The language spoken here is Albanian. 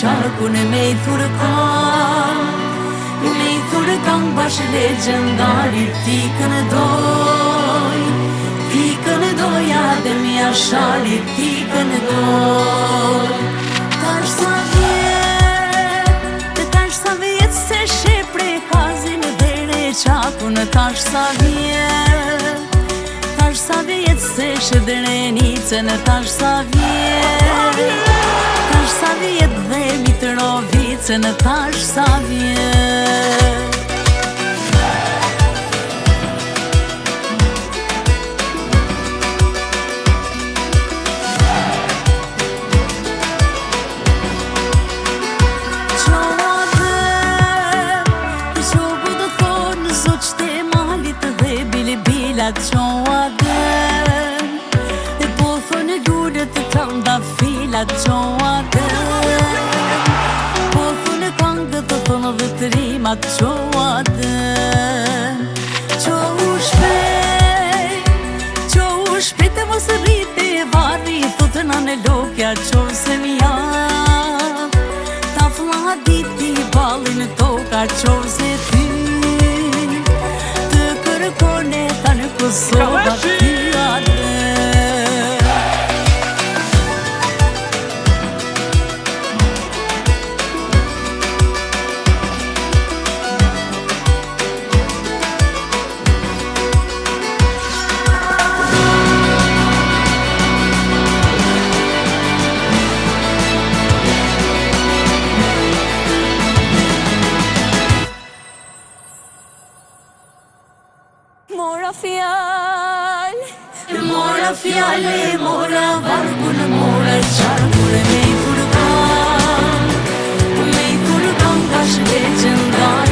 qarkun e me I thurkan Me I thurkan bash legendarit Tikën e doj Tikën e doja dhe mja shalit Tikën e doj Tash sa vjet se shepre kazin dhe re qakun Tash sa vjet se shedrenicën Tash sa vjet dhe Mitrovicën Tash sa vjet Qoa dëm E po thonë lurët të tënda filat Qoa dëm Po thonë këngët të thonë dhe të rimat Qoa dëm Qohu shpejt e mos rrite e varri Thotë në në lokja qohë se mjaf Ta fla diti balin e toka qohë se ty Kosova ty ade Mora fjale, mora vargun, mora qarkun Me I thurkan bash legendar